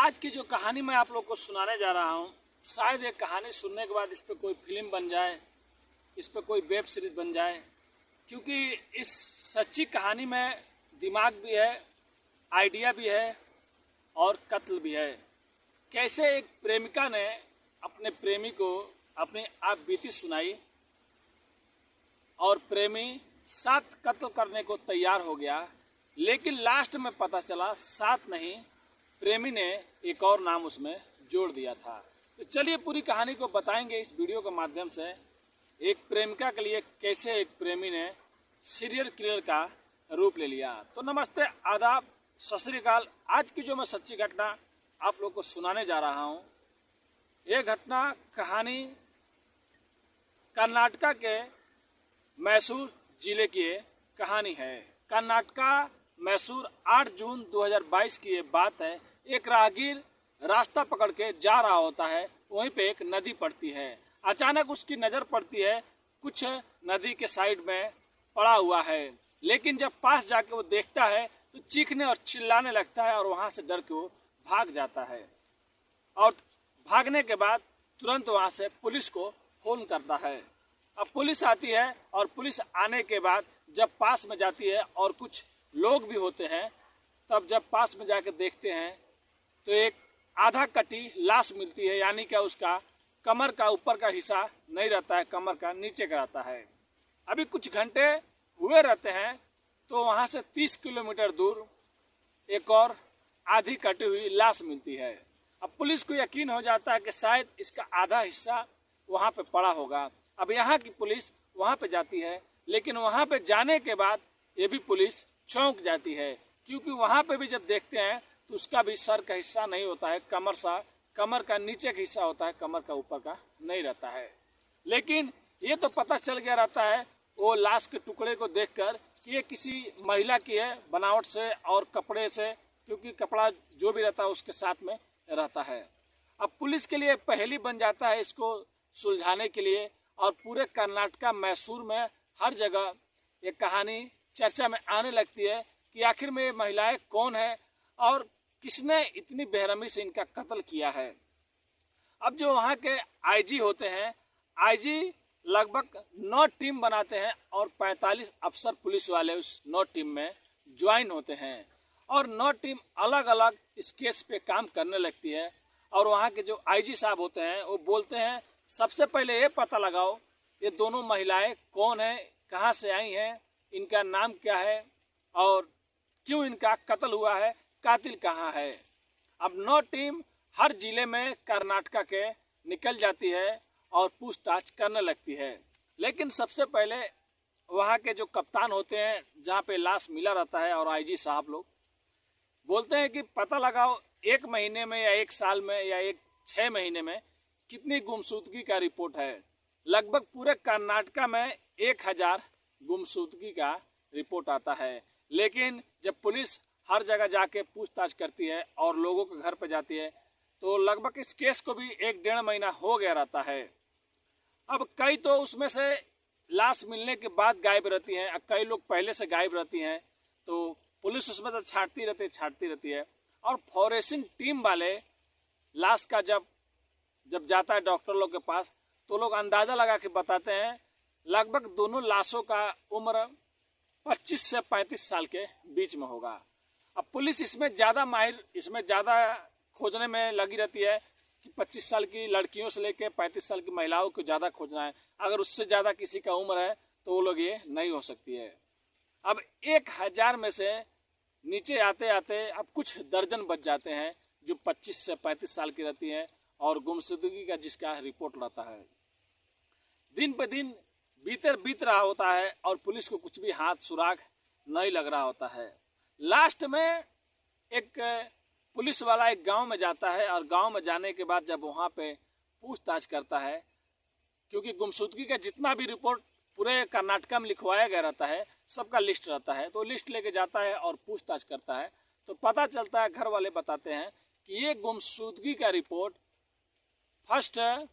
आज की जो कहानी मैं आप लोग को सुनाने जा रहा हूँ, शायद ये कहानी सुनने के बाद इस पर कोई फिल्म बन जाए, इस पर कोई वेब सीरीज बन जाए, क्योंकि इस सच्ची कहानी में दिमाग भी है, आइडिया भी है और कत्ल भी है। कैसे एक प्रेमिका ने अपने प्रेमी को अपनी आप बीती सुनाई और प्रेमी 7 कत्ल करने को तैयार हो गया, लेकिन लास्ट में पता चला 7 नहीं, प्रेमी ने एक और नाम उसमें जोड़ दिया था। तो चलिए पूरी कहानी को बताएंगे इस वीडियो के माध्यम से। एक प्रेमिका के लिए कैसे एक प्रेमी ने सीरियल किलर का रूप ले लिया। तो नमस्ते, आदाब, सत श्री अकाल। आज की जो मैं सच्ची घटना आप लोग को सुनाने जा रहा हूँ, ये घटना कहानी कर्नाटका के मैसूर जिले की कहानी है। कर्नाटका मैसूर 8 जून 2022 की ये बात है। एक राहगीर रास्ता पकड़ के जा रहा होता है, वहीं पे एक नदी पड़ती है। अचानक उसकी नज़र पड़ती है कुछ नदी के साइड में पड़ा हुआ है, लेकिन जब पास जाके वो देखता है तो चीखने और चिल्लाने लगता है और वहाँ से डर के वो भाग जाता है। और भागने के बाद तुरंत वहाँ से पुलिस को फ़ोन करता है। अब पुलिस आती है और पुलिस आने के बाद जब पास में जाती है और कुछ लोग भी होते हैं, तब जब पास में जाकर देखते हैं तो एक आधा कटी लाश मिलती है, यानी कि उसका कमर का ऊपर का हिस्सा नहीं रहता है, कमर का नीचे का रहता है। अभी कुछ घंटे हुए रहते हैं तो वहाँ से 30 किलोमीटर दूर एक और आधी कटी हुई लाश मिलती है। अब पुलिस को यकीन हो जाता है कि शायद इसका आधा हिस्सा वहाँ पे पड़ा होगा। अब यहाँ की पुलिस वहाँ पे जाती है, लेकिन वहाँ पे जाने के बाद ये भी पुलिस चौंक जाती है, क्योंकि वहाँ पे भी जब देखते हैं तो उसका भी सर का हिस्सा नहीं होता है, कमर का नीचे का हिस्सा होता है, कमर का ऊपर का नहीं रहता है। लेकिन ये तो पता चल गया रहता है वो लाश के टुकड़े को देखकर कि ये किसी महिला की है, बनावट से और कपड़े से, क्योंकि कपड़ा जो भी रहता है उसके साथ में रहता है। अब पुलिस के लिए पहेली बन जाता है इसको सुलझाने के लिए, और पूरे कर्नाटका मैसूर में हर जगह ये कहानी चर्चा में आने लगती है कि आखिर में ये महिलाएं कौन है और किसने इतनी बेरहमी से इनका कत्ल किया है। अब जो वहाँ के आईजी होते हैं, आईजी लगभग 9 टीम बनाते हैं और 45 अफसर पुलिस वाले उस 9 टीम में ज्वाइन होते हैं, और 9 टीम अलग अलग इस केस पे काम करने लगती है। और वहाँ के जो आईजी साहब होते हैं वो बोलते हैं सबसे पहले ये पता लगाओ ये दोनों महिलाएं कौन है, कहाँ से आई हैं, इनका नाम क्या है और क्यों इनका कत्ल हुआ है, कातिल कहाँ है। अब 9 टीम हर जिले में कर्नाटका के निकल जाती है और पूछताछ करने लगती है। लेकिन सबसे पहले वहाँ के जो कप्तान होते हैं जहाँ पे लाश मिला रहता है, और आईजी साहब लोग बोलते हैं कि पता लगाओ 1 महीने में या 1 साल में या 6 महीने में कितनी गुमशुदगी का रिपोर्ट है। लगभग पूरे कर्नाटका में 1000 गुमशुदगी का रिपोर्ट आता है। लेकिन जब पुलिस हर जगह जाके पूछताछ करती है और लोगों के घर पर जाती है तो लगभग इस केस को भी 1-1.5 महीना हो गया रहता है। अब कई तो उसमें से लाश मिलने के बाद गायब रहती हैं, कई लोग पहले से गायब रहती हैं, तो पुलिस उसमें से छांटती रहती है। और फॉरेंसिक टीम वाले लाश का जब जाता है डॉक्टर लोग के पास, तो लोग अंदाज़ा लगा के बताते हैं लगभग दोनों लाशों का उम्र 25 से 35 साल के बीच में होगा। अब पुलिस इसमें ज़्यादा माहिर, इसमें ज़्यादा खोजने में लगी रहती है कि 25 साल की लड़कियों से लेकर 35 साल की महिलाओं को ज़्यादा खोजना है। अगर उससे ज़्यादा किसी का उम्र है तो वो लोग ये नहीं हो सकती है। अब 1000 में से नीचे आते आते अब कुछ दर्जन बच जाते हैं जो 25 से 35 साल की रहती हैं और गुमशुदगी का जिसका रिपोर्ट रहता है। दिन पे दिन बीत रहा होता है और पुलिस को कुछ भी हाथ सुराग नहीं लग रहा होता है। लास्ट में एक पुलिस वाला एक गांव में जाता है, और गांव में जाने के बाद जब वहां पे पूछताछ करता है, क्योंकि गुमशुदगी का जितना भी रिपोर्ट पूरे कर्नाटका में लिखवाया गया रहता है, सबका लिस्ट रहता है, तो लिस्ट लेके जाता है और पूछताछ करता है, तो पता चलता है, घर वाले बताते हैं कि ये गुमशुदगी का रिपोर्ट 1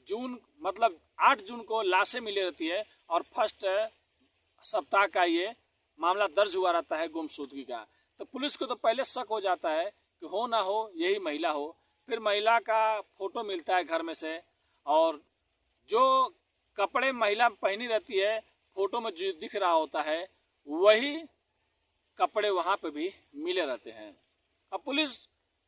जून मतलब 8 जून को लाशें मिली रहती है और 1 सप्ताह का ये मामला दर्ज हुआ रहता है गुमशुदगी का। तो पुलिस को तो पहले शक हो जाता है कि हो ना हो यही महिला हो। फिर महिला का फोटो मिलता है घर में से, और जो कपड़े महिला पहनी रहती है फोटो में जो दिख रहा होता है वही कपड़े वहाँ पे भी मिले रहते हैं। अब पुलिस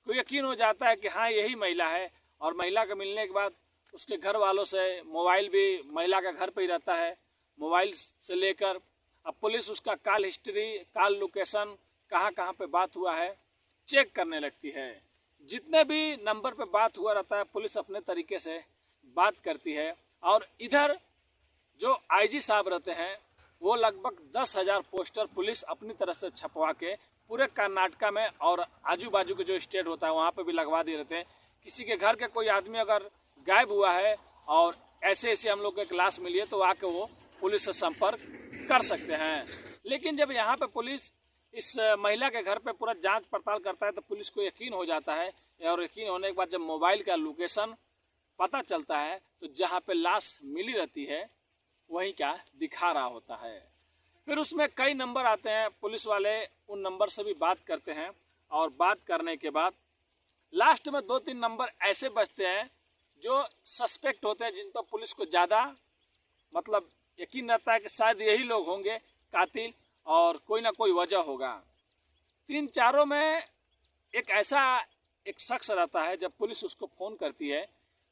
को यकीन हो जाता है कि हाँ यही महिला है, और महिला के मिलने के बाद उसके घर वालों से मोबाइल भी महिला का घर पे ही रहता है, मोबाइल से लेकर अब पुलिस उसका कॉल हिस्ट्री, कॉल लोकेशन, कहाँ कहाँ पे बात हुआ है चेक करने लगती है। जितने भी नंबर पे बात हुआ रहता है पुलिस अपने तरीके से बात करती है। और इधर जो आईजी साहब रहते हैं वो लगभग 10,000 पोस्टर पुलिस अपनी तरफ से छपवा के पूरे कर्नाटका में और आजू बाजू के जो स्टेट होता है वहाँ पे भी लगवा दिए रहते हैं। किसी के घर के कोई आदमी अगर गायब हुआ है और ऐसे ऐसे हम लोग को क्लास मिली है तो आके वो पुलिस से संपर्क कर सकते हैं। लेकिन जब यहाँ पे पुलिस इस महिला के घर पे पूरा जांच पड़ताल करता है तो पुलिस को यकीन हो जाता है, और यकीन होने के बाद जब मोबाइल का लोकेशन पता चलता है तो जहाँ पे लाश मिली रहती है वहीं क्या दिखा रहा होता है। फिर उसमें कई नंबर आते हैं, पुलिस वाले उन नंबर से भी बात करते हैं, और बात करने के बाद लास्ट में 2-3 नंबर ऐसे बचते हैं जो सस्पेक्ट होते हैं, जिन पर पुलिस को ज़्यादा मतलब यकीन रहता है कि शायद यही लोग होंगे कातिल और कोई ना कोई वजह होगा। 3-4 में एक ऐसा एक शख्स रहता है, जब पुलिस उसको फ़ोन करती है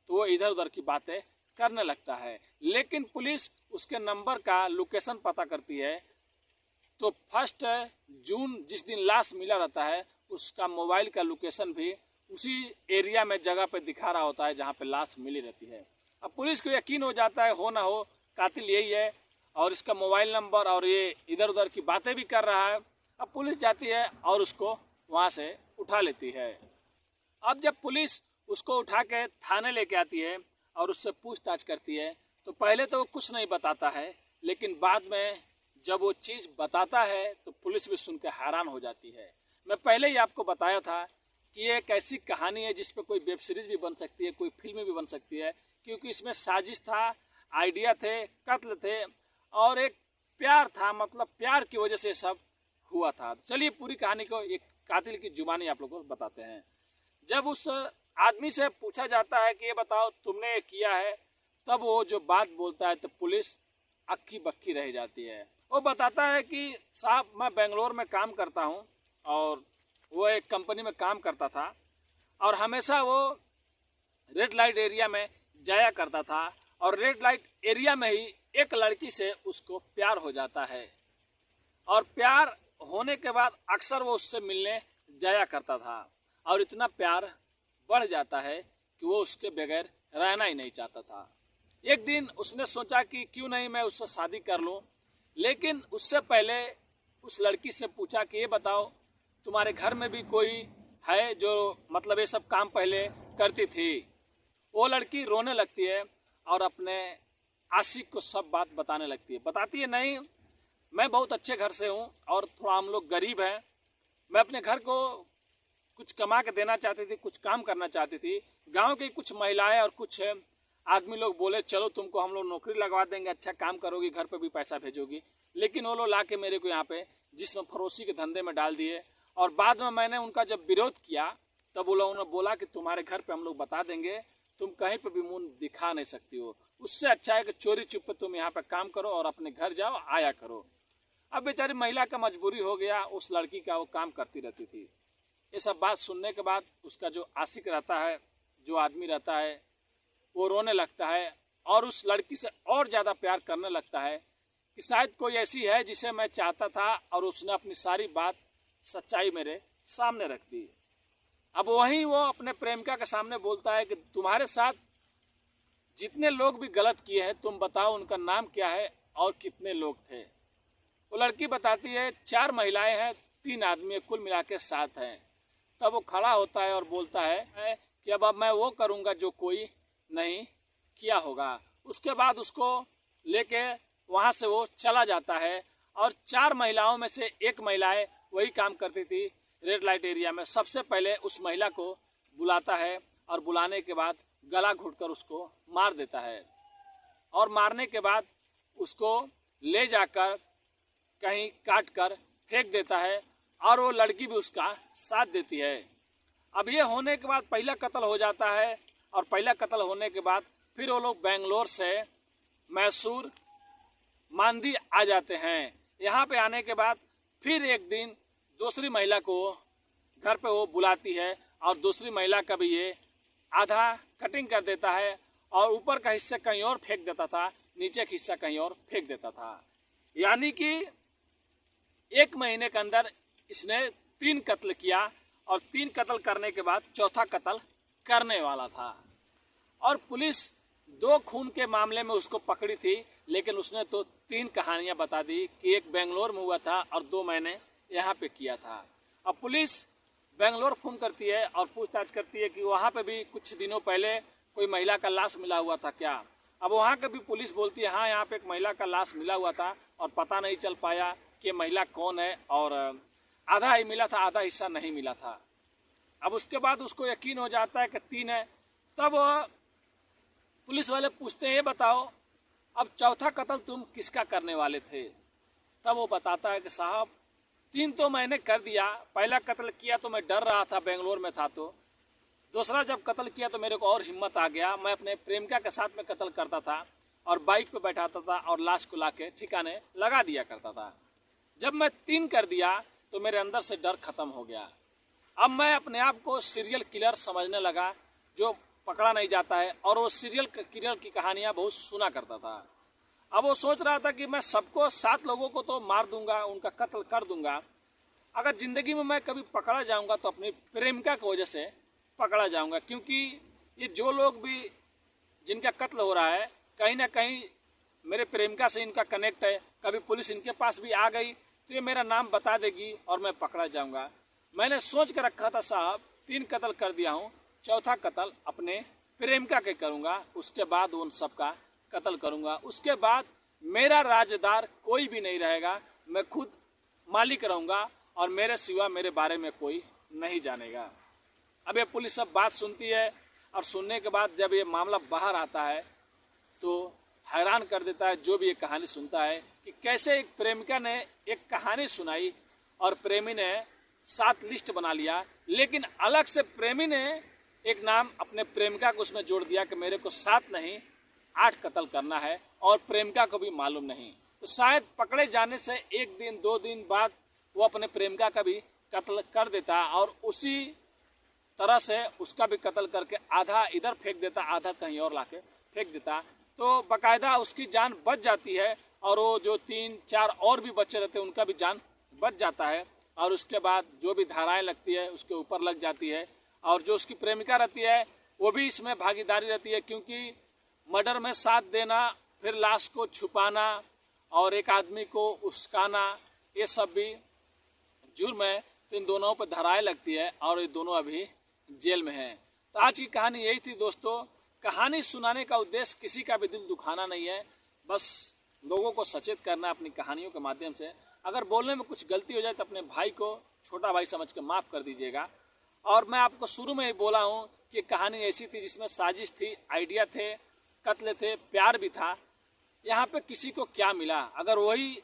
तो वो इधर उधर की बातें करने लगता है, लेकिन पुलिस उसके नंबर का लोकेशन पता करती है तो 1 जून जिस दिन लाश मिला रहता है उसका मोबाइल का लोकेशन भी उसी एरिया में जगह पे दिखा रहा होता है जहाँ पे लाश मिली रहती है। अब पुलिस को यकीन हो जाता है हो ना हो कातिल यही है, और इसका मोबाइल नंबर और ये इधर उधर की बातें भी कर रहा है। अब पुलिस जाती है और उसको वहाँ से उठा लेती है। अब जब पुलिस उसको उठा के थाने लेके आती है और उससे पूछताछ करती है तो पहले तो वो कुछ नहीं बताता है, लेकिन बाद में जब वो चीज़ बताता है तो पुलिस भी सुन के हैरान हो जाती है। मैं पहले ही आपको बताया था कि ये एक ऐसी कहानी है जिस पे कोई वेब सीरीज़ भी बन सकती है, कोई फिल्म भी बन सकती है, क्योंकि इसमें साजिश था, आइडिया थे, कत्ल थे और एक प्यार था, मतलब प्यार की वजह से सब हुआ था। तो चलिए पूरी कहानी को एक कातिल की जुबानी आप लोगों को बताते हैं। जब उस आदमी से पूछा जाता है कि ये बताओ तुमने ये किया है, तब वो जो बात बोलता है तो पुलिस अक्की बक्की रह जाती है। वो बताता है कि साहब मैं बेंगलोर में काम करता हूँ, और वो एक कंपनी में काम करता था और हमेशा वो रेड लाइट एरिया में जाया करता था, और रेड लाइट एरिया में ही एक लड़की से उसको प्यार हो जाता है, और प्यार होने के बाद अक्सर वो उससे मिलने जाया करता था, और इतना प्यार बढ़ जाता है कि वो उसके बगैर रहना ही नहीं चाहता था। एक दिन उसने सोचा कि क्यों नहीं मैं उससे शादी कर लूं, लेकिन उससे पहले उस लड़की से पूछा कि ये बताओ तुम्हारे घर में भी कोई है जो मतलब ये सब काम पहले करती थी। वो लड़की रोने लगती है और अपने आशिक को सब बात बताने लगती है। बताती है नहीं, मैं बहुत अच्छे घर से हूँ और थोड़ा हम लोग गरीब हैं, मैं अपने घर को कुछ कमा के देना चाहती थी, कुछ काम करना चाहती थी। गांव की कुछ महिलाएं और कुछ आदमी लोग बोले चलो तुमको हम लोग नौकरी लगवा देंगे, अच्छा काम करोगी, घर पे भी पैसा भेजोगी, लेकिन वो लोग ला के मेरे को यहाँ पे जिस्म फरोशी के धंधे में डाल दिए। और बाद में मैंने उनका जब विरोध किया तब वो लोगों ने बोला कि तुम्हारे घर पे हम लोग बता देंगे, तुम कहीं पे भी मुंह दिखा नहीं सकती हो, उससे अच्छा है कि चोरी चुप पे तुम यहाँ पे काम करो और अपने घर जाओ आया करो। अब बेचारी महिला का मजबूरी हो गया, उस लड़की का वो काम करती रहती थी। ये सब बात सुनने के बाद उसका जो आशिक रहता है, जो आदमी रहता है, वो रोने लगता है और उस लड़की से और ज़्यादा प्यार करने लगता है कि शायद कोई ऐसी है जिसे मैं चाहता था, और उसने अपनी सारी बात सच्चाई मेरे सामने रख दी। अब वहीं वो अपने प्रेमिका के सामने बोलता है कि तुम्हारे साथ जितने लोग भी गलत किए हैं तुम बताओ उनका नाम क्या है और कितने लोग थे। वो लड़की बताती है 4 महिलाएं हैं, 3 आदमी, कुल मिला के 7 हैं। तब वो खड़ा होता है और बोलता है कि अब मैं वो करूँगा जो कोई नहीं किया होगा। उसके बाद उसको लेके वहाँ से वो चला जाता है, और 4 महिलाओं में से एक महिलाएं वही काम करती थी रेड लाइट एरिया में। सबसे पहले उस महिला को बुलाता है और बुलाने के बाद गला घोंटकर उसको मार देता है, और मारने के बाद उसको ले जाकर कहीं काट कर फेंक देता है, और वो लड़की भी उसका साथ देती है। अब ये होने के बाद पहला कत्ल हो जाता है, और पहला कत्ल होने के बाद फिर वो लोग बेंगलोर से मैसूर मांदी आ जाते हैं। यहाँ पे आने के बाद फिर एक दिन दूसरी महिला को घर पे वो बुलाती है, और दूसरी महिला का भी ये आधा कटिंग कर देता है, और ऊपर का हिस्सा कहीं और फेंक देता था, नीचे का हिस्सा कहीं और फेंक देता था। यानी कि 1 महीने के अंदर इसने 3 कत्ल किया, और 3 कत्ल करने के बाद चौथा कत्ल करने वाला था। और पुलिस 2 खून के मामले में उसको पकड़ी थी, लेकिन उसने तो 3 कहानियां बता दी कि एक बेंगलोर में हुआ था और 2 मैंने यहाँ पे किया था। अब पुलिस बेंगलोर फोन करती है और पूछताछ करती है कि वहाँ पे भी कुछ दिनों पहले कोई महिला का लाश मिला हुआ था क्या। अब वहाँ का भी पुलिस बोलती है हाँ, यहाँ पे एक महिला का लाश मिला हुआ था, और पता नहीं चल पाया कि महिला कौन है, और आधा ही मिला था, आधा हिस्सा नहीं मिला था। अब उसके बाद उसको यकीन हो जाता है कि 3 है। तब पुलिस वाले पूछते हैं ये बताओ अब चौथा कत्ल तुम किसका करने वाले थे। तब वो बताता है कि साहब 3 तो मैंने कर दिया, पहला कत्ल किया तो मैं डर रहा था, बेंगलोर में था, तो दूसरा जब कत्ल किया तो मेरे को और हिम्मत आ गया, मैं अपने प्रेमिका के साथ में कत्ल करता था और बाइक पे बैठाता था और लाश को लाके ठिकाने लगा दिया करता था। जब मैं 3 कर दिया तो मेरे अंदर से डर खत्म हो गया। अब मैं अपने आप को सीरियल किलर समझने लगा जो पकड़ा नहीं जाता है, और वो सीरियल किलर की कहानियां बहुत सुना करता था। अब वो सोच रहा था कि मैं सबको 7 लोगों को तो मार दूंगा, उनका कत्ल कर दूंगा, अगर जिंदगी में मैं कभी पकड़ा जाऊंगा तो अपनी प्रेमिका की वजह से पकड़ा जाऊंगा, क्योंकि ये जो लोग भी जिनका कत्ल हो रहा है कहीं ना कहीं मेरे प्रेमिका से इनका कनेक्ट है। कभी पुलिस इनके पास भी आ गई तो ये मेरा नाम बता देगी और मैं पकड़ा जाऊंगा। मैंने सोच कर रखा था साहब 3 कत्ल कर दिया हूँ, चौथा कत्ल अपने प्रेमिका के करूंगा, उसके बाद उन सबका कत्ल करूंगा। उसके बाद मेरा राजदार कोई भी नहीं रहेगा, मैं खुद मालिक रहूंगा और मेरे सिवा मेरे बारे में कोई नहीं जानेगा। अब ये पुलिस सब बात सुनती है, और सुनने के बाद जब ये मामला बाहर आता है तो हैरान कर देता है जो भी ये कहानी सुनता है कि कैसे एक प्रेमिका ने एक कहानी सुनाई और प्रेमी ने 7 लिस्ट बना लिया, लेकिन अलग से प्रेमी ने एक नाम अपने प्रेमिका को उसमें जोड़ दिया कि मेरे को 7 नहीं 8 कत्ल करना है, और प्रेमिका को भी मालूम नहीं। तो शायद पकड़े जाने से 1 दिन 2 दिन बाद वो अपने प्रेमिका का भी कत्ल कर देता, और उसी तरह से उसका भी कत्ल करके आधा इधर फेंक देता, आधा कहीं और लाके फेंक देता। तो बाकायदा उसकी जान बच जाती है, और वो जो 3-4 और भी बच्चे रहते हैं उनका भी जान बच जाता है। और उसके बाद जो भी धाराएं लगती है उसके ऊपर लग जाती है, और जो उसकी प्रेमिका रहती है वो भी इसमें भागीदारी रहती है, क्योंकि मर्डर में साथ देना, फिर लाश को छुपाना और एक आदमी को उस्काना, ये सब भी जुर्म है। तो इन दोनों पर धाराएं लगती है, और ये दोनों अभी जेल में हैं। तो आज की कहानी यही थी दोस्तों। कहानी सुनाने का उद्देश्य किसी का भी दिल दुखाना नहीं है, बस लोगों को सचेत करना अपनी कहानियों के माध्यम से। अगर बोलने में कुछ गलती हो जाए तो अपने भाई को छोटा भाई समझ के माफ़ कर दीजिएगा। और मैं आपको शुरू में ही बोला हूँ कि कहानी ऐसी थी जिसमें साजिश थी, आइडिया थे, कत्ल थे, प्यार भी था। यहाँ पे किसी को क्या मिला? अगर वही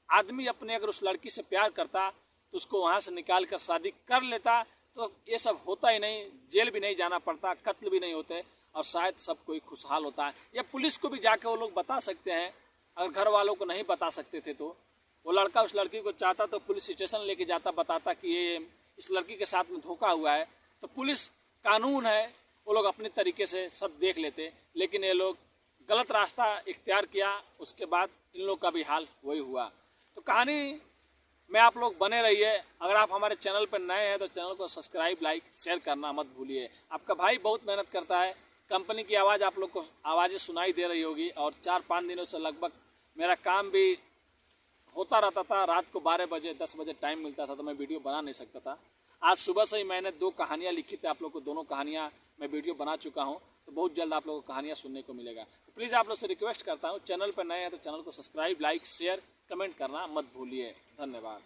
आदमी अपने अगर उस लड़की से प्यार करता तो उसको वहाँ से निकाल कर शादी कर लेता तो ये सब होता ही नहीं, जेल भी नहीं जाना पड़ता, कत्ल भी नहीं होते, और शायद सब कोई खुशहाल होता है। या पुलिस को भी जाके वो लोग बता सकते हैं, अगर घर वालों को नहीं बता सकते थे तो वो लड़का उस लड़की को चाहता तो पुलिस स्टेशन लेके जाता, बताता कि ये इस लड़की के साथ में धोखा हुआ है। तो पुलिस कानून है, वो लोग अपने तरीके से सब देख लेते, लेकिन ये लोग गलत रास्ता इख्तियार किया, उसके बाद इन लोग का भी हाल वही हुआ। तो कहानी में आप लोग बने रहिए। अगर आप हमारे चैनल पर नए हैं तो चैनल को सब्सक्राइब, लाइक, शेयर करना मत भूलिए। आपका भाई बहुत मेहनत करता है, कंपनी की आवाज़ आप लोग को आवाज़ें सुनाई दे रही होगी, और 4-5 दिनों से लगभग मेरा काम भी होता रहता था। रात को 12 बजे 10 बजे टाइम मिलता था तो मैं वीडियो बना नहीं सकता था। आज सुबह से ही मैंने 2 कहानियाँ लिखी थी, आप लोग को दोनों कहानियाँ मैं वीडियो बना चुका हूँ, तो बहुत जल्द आप लोगों को कहानियाँ सुनने को मिलेगा। तो प्लीज़ आप लोग से रिक्वेस्ट करता हूँ, चैनल पर नए हैं तो चैनल को सब्सक्राइब, लाइक, शेयर, कमेंट करना मत भूलिए। धन्यवाद।